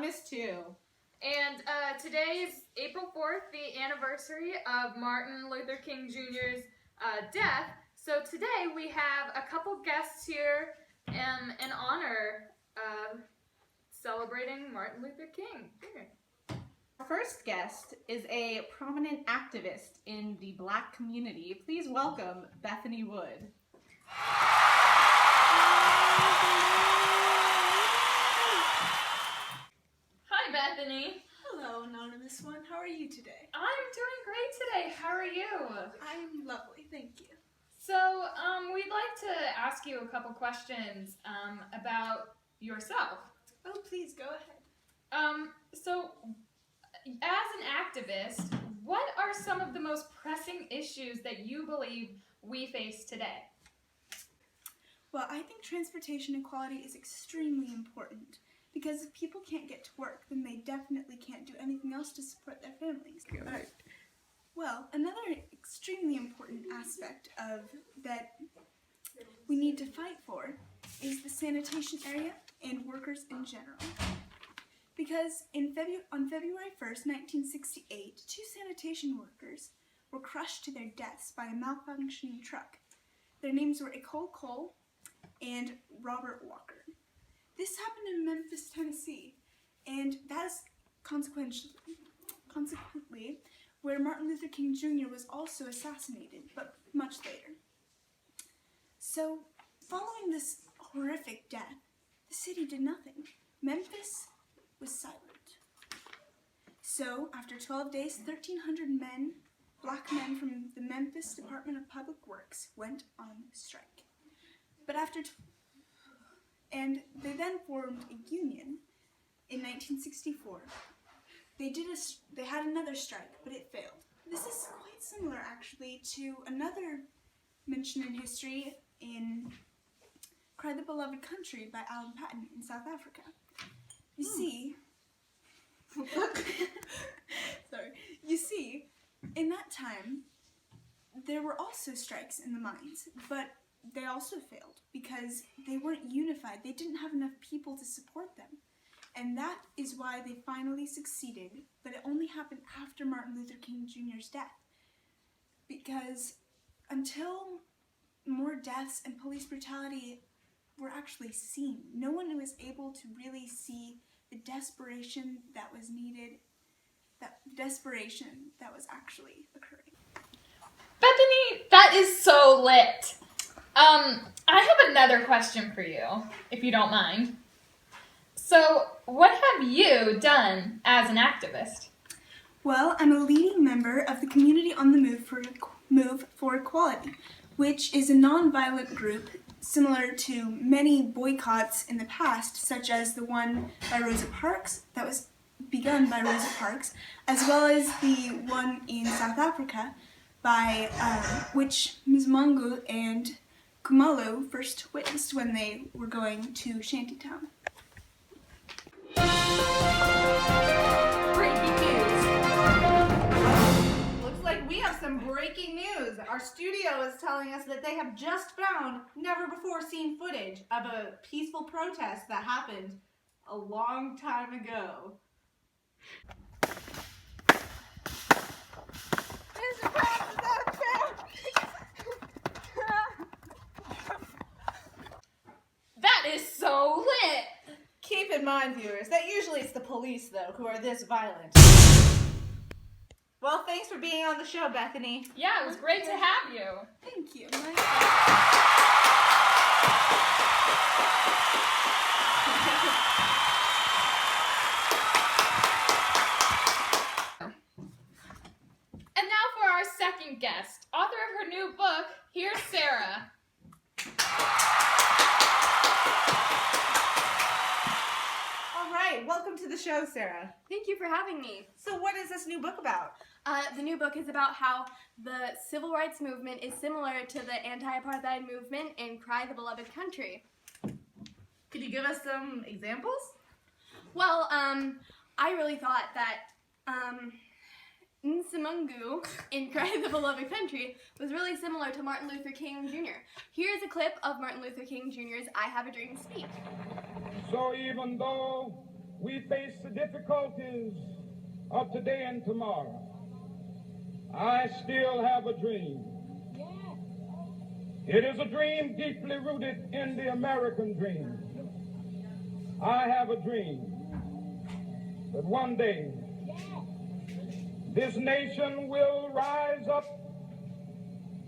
Quiz 2. And today is April 4th, the anniversary of Martin Luther King Jr.'s death. So today we have a couple guests here in honor of celebrating Martin Luther King. Here. Our first guest is a prominent activist in the Black community. Please welcome Bethany Wood. Hi, Bethany. Hello, Anonymous One. How are you today? I'm doing great today. How are you? I'm lovely, thank you. So, we'd like to ask you a couple questions about yourself. Oh, please, go ahead. So, as an activist, what are some of the most pressing issues that you believe we face today? Well, I think transportation equality is extremely important because if people can't get to work, then they definitely can't do anything else to support their families. Right. Well, another extremely important aspect of that we need to fight for is the sanitation area and workers in general. Because on February 1st, 1968, 2 sanitation workers were crushed to their deaths by a malfunctioning truck. Their names were Ecole Cole and Robert Walker. This happened in Memphis, Tennessee, and that is consequently where Martin Luther King Jr. was also assassinated, but much later. So, following this horrific death, the city did nothing. Memphis was silent. So, after 12 days, 1,300 men, black men from the Memphis Department of Public Works, went on strike. But and they then formed a union in 1964. They had another strike, but it failed. This is quite similar, actually, to another mention in history in Cry the Beloved Country by Alan Paton in South Africa. You see, you see, in that time, there were also strikes in the mines, but they also failed because they weren't unified. They didn't have enough people to support them. And that is why they finally succeeded, but it only happened after Martin Luther King Jr.'s death. Because until more deaths and police brutality were actually seen, no one was able to really see the desperation that was needed, that desperation that was actually occurring. Bethany, that is so lit. I have another question for you, if you don't mind. So, what have you done as an activist? Well, I'm a leading member of the Community on the Move for Equality, which is a non-violent group similar to many boycotts in the past, such as the one by Rosa Parks, that was begun by Rosa Parks, as well as the one in South Africa, by which Ms. Mungu and Kumalo first witnessed when they were going to Shantytown. Breaking news. Looks like we have some breaking news. Our studio is telling us that they have just found never-before-seen footage of a peaceful protest that happened a long time ago. That is so lit! Keep in mind, viewers, that usually it's the police, though, who are this violent. Well, thanks for being on the show, Bethany. Yeah, it was great to have you. Thank you. And now for our second guest, author of her new book, here's Sarah. All right, welcome to the show, Sarah. Thank you for having me. So what is this new book about? The new book is about how the civil rights movement is similar to the anti-apartheid movement in Cry the Beloved Country. Could you give us some examples? Well, I really thought that Nsimungu in Cry the Beloved Country was really similar to Martin Luther King Jr. Here's a clip of Martin Luther King Jr.'s I Have a Dream speech. So even though we face the difficulties of today and tomorrow, I still have a dream. It is a dream deeply rooted in the American dream. I have a dream that one day this nation will rise up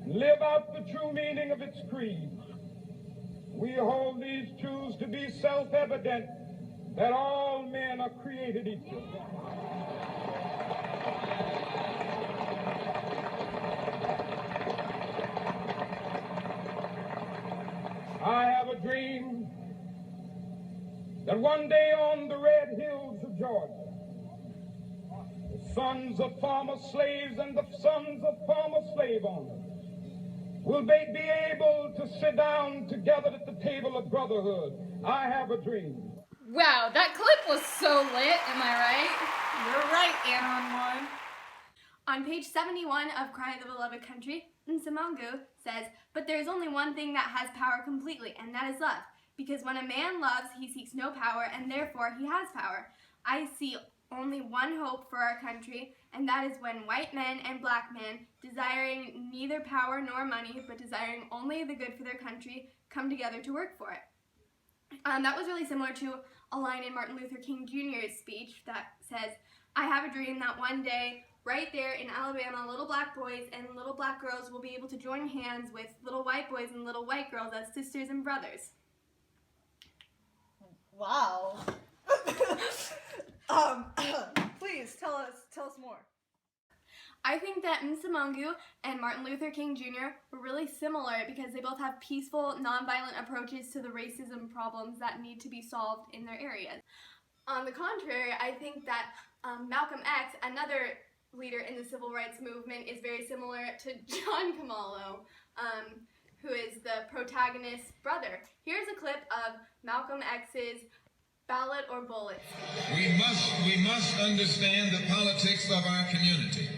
and live out the true meaning of its creed. We hold these truths to be self-evident, that all men are created equal. I have a dream that one day on the red hills of Georgia, the sons of former slaves and the sons of former slave owners will they be able to sit down together at the table of brotherhood. I have a dream. Wow, that clip was so lit, am I right? You're right, Anon One. On page 71 of Cry the Beloved Country, Nsamongu says, "But there is only one thing that has power completely, and that is love. Because when a man loves, he seeks no power, and therefore he has power. I see only one hope for our country, and that is when white men and black men, desiring neither power nor money, but desiring only the good for their country, come together to work for it." That was really similar to a line in Martin Luther King Jr.'s speech that says, "I have a dream that one day, right there in Alabama, little black boys and little black girls will be able to join hands with little white boys and little white girls as sisters and brothers." Wow. Please tell us more. I think that Nsamongu and Martin Luther King Jr. were really similar because they both have peaceful, nonviolent approaches to the racism problems that need to be solved in their areas. On the contrary, I think that Malcolm X, another leader in the civil rights movement, is very similar to John Khumalo, who is the protagonist's brother. Here's a clip of Malcolm X's Ballot or Bullet. We must understand the politics of our community,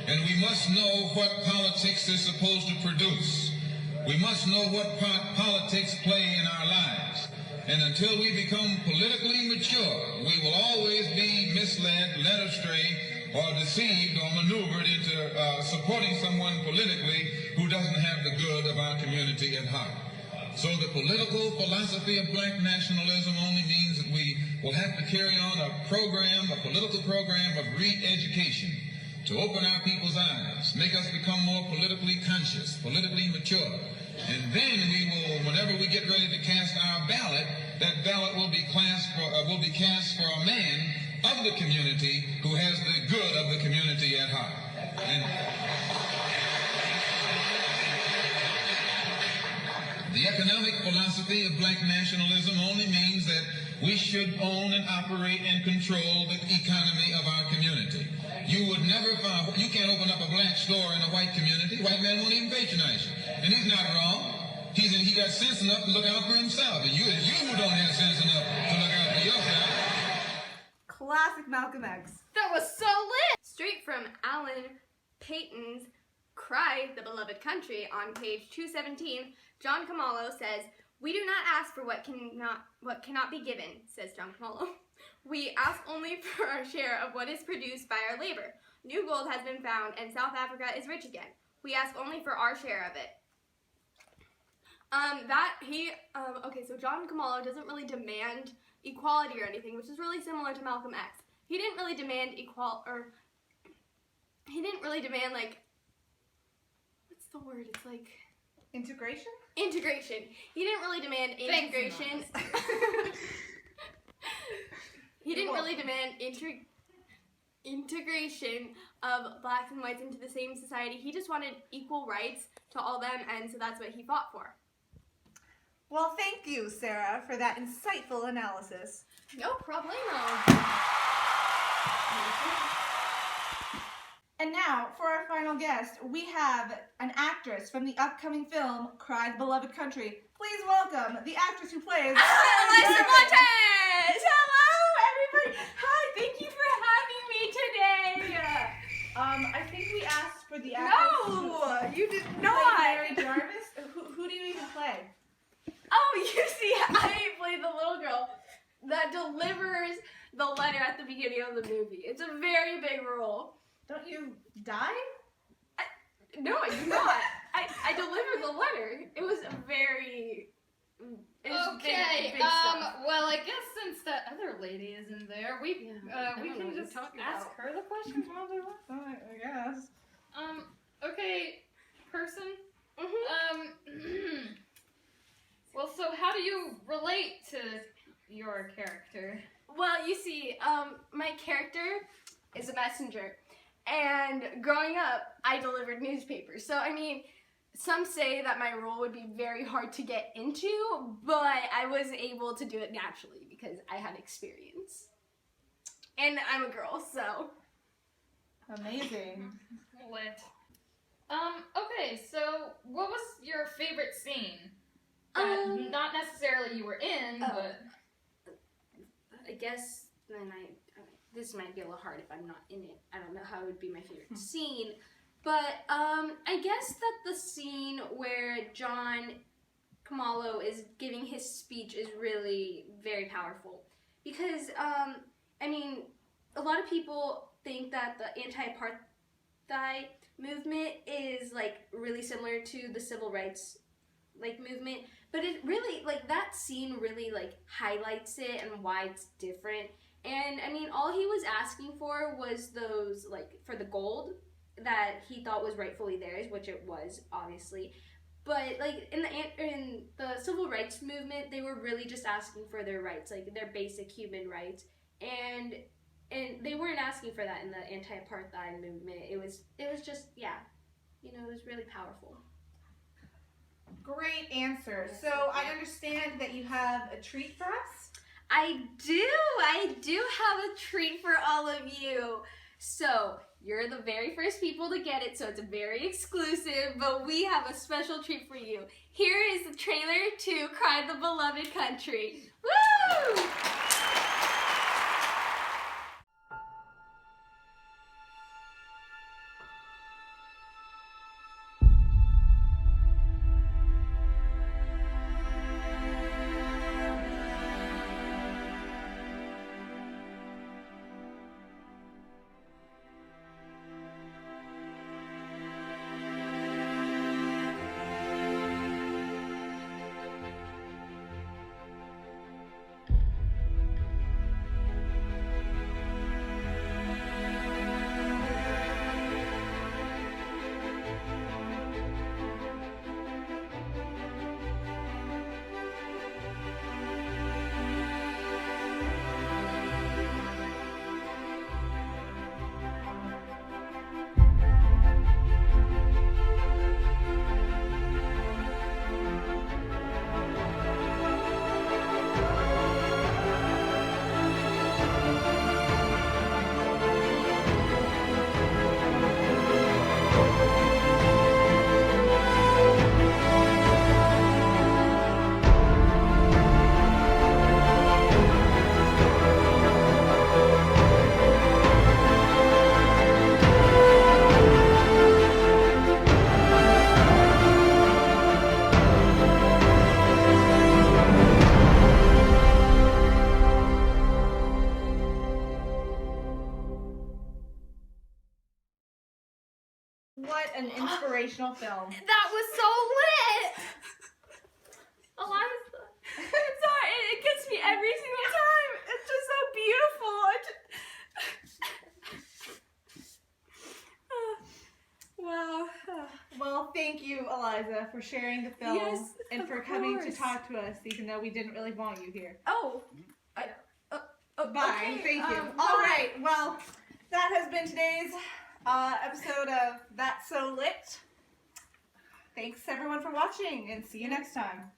and we must know what politics is supposed to produce. We must know what part politics play in our lives. And until we become politically mature, we will always be misled, led astray, or deceived or maneuvered into supporting someone politically who doesn't have the good of our community at heart. So the political philosophy of black nationalism only means that we will have to carry on a political program of re-education to open our people's eyes, make us become more politically conscious, politically mature. And then we will, whenever we get ready to cast our ballot, that ballot will be cast for a man of the community who has the good of the community at heart. And the economic philosophy of black nationalism only means that we should own and operate and control the economy of our community. You would never find, you can't open up a black store in a white community. White man won't even patronize you. And he's not wrong. He got sense enough to look out for himself. And you who don't have sense enough to look out for yourself. Classic Malcolm X. That was so lit! Straight from Alan Payton's Cry the Beloved Country on page 217, John Khumalo says, "We do not ask for what cannot be given," says John Khumalo. "We ask only for our share of what is produced by our labor. New gold has been found and South Africa is rich again. We ask only for our share of it." Okay, so John Khumalo doesn't really demand equality or anything, which is really similar to Malcolm X. He didn't really demand like, what's the word? It's like Integration? integration. He didn't really demand integration. He didn't really demand integration of blacks and whites into the same society. He just wanted equal rights to all them, and so that's what he fought for. Well, thank you, Sarah, for that insightful analysis. No problemo. And now, for our final guest, we have an actress from the upcoming film, Cry the Beloved Country. Please welcome the actress who plays... Elisa Montes! Hello, everybody! Hi, thank you for having me today! I think we asked for the actress... No! You did Play not! Mary Jarvis? Who do you even play? Oh, you see, I play the little girl that delivers the letter at the beginning of the movie. It's a very big role. Don't you die? No, I do not. I delivered the letter. It was very... It was Okay, big stuff. well, I guess since that other lady isn't there, we I we don't know can what you're just talking ask about. her the questions while they want. I guess. Okay, person. Mhm. Well, so how do you relate to your character? Well, you see, my character is a messenger. And growing up, I delivered newspapers. So, I mean, some say that my role would be very hard to get into, but I was able to do it naturally because I had experience. And I'm a girl, so. Amazing. Lit. Okay, so what was your favorite scene? That not necessarily you were in, but... I guess then this might be a little hard if I'm not in it. I don't know how it would be my favorite scene. But I guess that the scene where John Kamalo is giving his speech is really very powerful. Because, I mean, a lot of people think that the anti-apartheid movement is, like, really similar to the civil rights, like, movement. But it really, like, that scene really, like, highlights it and why it's different. And, I mean, all he was asking for was those, like, for the gold that he thought was rightfully theirs, which it was, obviously. But, like, in the civil rights movement, they were really just asking for their rights, like, their basic human rights. And they weren't asking for that in the anti-apartheid movement. It was just, yeah, you know, it was really powerful. Great answer. Yes, So thank you. I understand that you have a treat for us. I do have a treat for all of you. So, you're the very first people to get it, so it's very exclusive, but we have a special treat for you. Here is the trailer to Cry the Beloved Country. Woo! What an inspirational film. That was so lit! Eliza, sorry, it gets me every single time. It's just so beautiful. Wow. Well, thank you, Eliza, for sharing the film Yes, and of for coming to course. talk to us, even though we didn't really want you here. Oh. Bye. Okay, Thank you. bye. All right. Well, that has been today's episode of That's So Lit. Thanks, everyone, for watching, and see you next time.